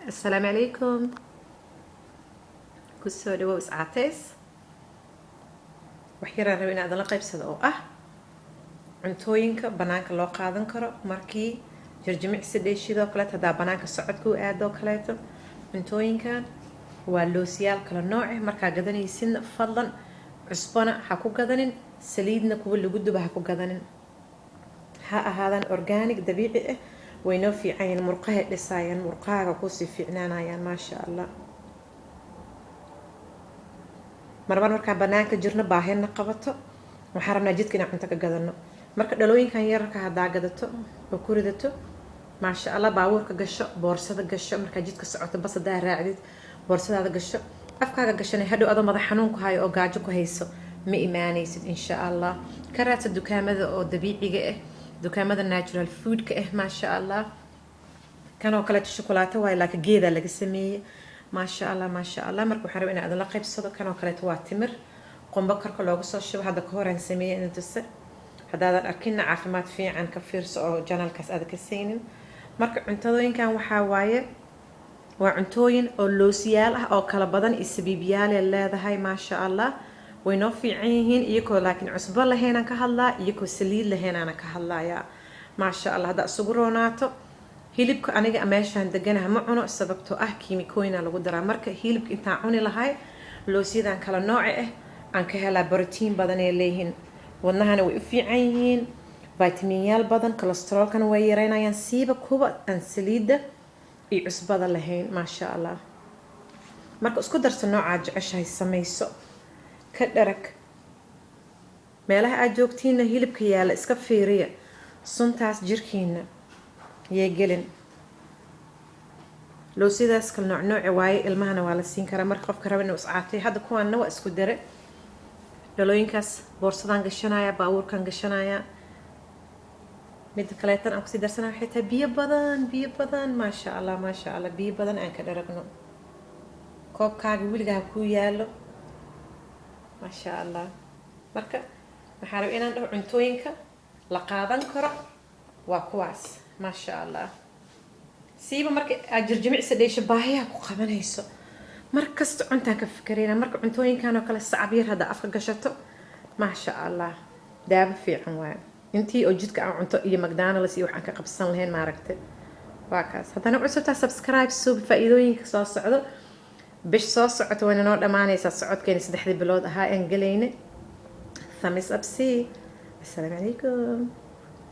السلام عليكم. kusoo dhawow iscaateys waxyaraan rabay inaad la qaybsado oo ah cuntooyinka banaanka loo qaadan karo markii jirjimicsi dheeshidoo kaleeto haddaa banaanka socodka u aadoo kaleeto. cuntooyinkan waa loosiyaal kala nooce markaa gadanaysidna fadlan cusbana ha ku gadanin, saliidna kuwa lagu duba ha ku gadanin, ha ahaadaan organic dabiici ah. waynoo fiican yihiin, murqahay dhisaayaan, murqahaaga kusii fiicnaanayaan maasha allah. marmar markaan banaanka jirno baahina qabato waxaan rabnaa jidka inaan cunto ka gadano, marka dhalooyinkan yararka haddaa gadato oo ku ridato maasha allah, baabuurka gasho, boorsada gasho, markaa jidka socoto bas haddaa raacdid boorsadaada gasho, afkaaga gashana hadhow adoo madax xanuun ku hayo oo gaajo ku hayso ma imaanaysid insha allah. ka raadsa dukaamada oo dabiiciga ah, dukaamada natural foodka ah maasha allah. kanoo kaleeto shukulaato waayo laakiin geedaa laga sameeyey maasha allah maasha allah. marka waxaan rabaa inaan la qaybsado. kanoo kaleeto waa timir qumbo korka loogu soo shubo, hadda ka horaan sameeyey inaan tuso, haddaadan arkinna caafimaad fiican ka fiirso oo janalkaas aad ka saynin. marka cuntadooyinkan waxaa waaye waa cuntooyin oo loosiyaal ah oo kala badan iyo sabiibyaale leedahay maasha allah. waynoo fiican yihiin iyagoo laakiin cusbo lahaynaan ka hadlaa, iyagoo saliid lahaynaana ka hadlayaa maasha allah. haddaa isugu roonaato hilibka aniga meeshaan deganaha ma cuno sababtoo ah kiimikooyina lagu daraa. marka hilibka intaan cuni lahay loosyadan kala nooce ah aan ka helaa borotiin badan ee leeyihiin, wadnahana way u fiican yihiin, vitaminyaal badan, kolestaroolkana way yareynayaan, siiba kuwa aan saliida iyo cusbada lahayn maasha allah. marka isku darso noocaa jeceshahay samayso, ka dharag. meelaha aad joogtiinna hilibka yaala iska fiiriya, suntaas jirkiina yay gelin. loosiyadaas kala nooc nooce waaye, ilmahana waa la siin karaa marka qofka raba inuu iscaatay. hadda kuwaanna waa isku dare, dhalooyinkaas boorsadaan gashanaya, baabuurkaan gashanaya. midda kaleetan aan kusii darsanaya waxay tahay biyo badan maasha allah maasha allah. biyo badan aan ka dharagno, koobkaaga weligaa kuu yaalo maasha allah. marka waxaan rabaa inaan dhaho cuntooyinka la qaadan karo waa kuwaas maasha allah. siiba marka aad jirjimicsi dheesho baahiyaha ku qabanayso markasta cuntaan ka fikarayna. marka cuntooyinkan oo kale sacab yar haddaa afka gashato maasha allah daabo fiican waayo. intii oo jidka aan cunto iyo mcdonalds iyo waxaan ka qabsan lahayn maaragta waa kaas. haddana cusubtaa subscribe suub faa'iidooyinka soo socdo. bish soo socoto wayna noo dhammaanaysaa socodkeena 3 bilood ahaa aan galayna. thumbs up see. assalaamu calaykum.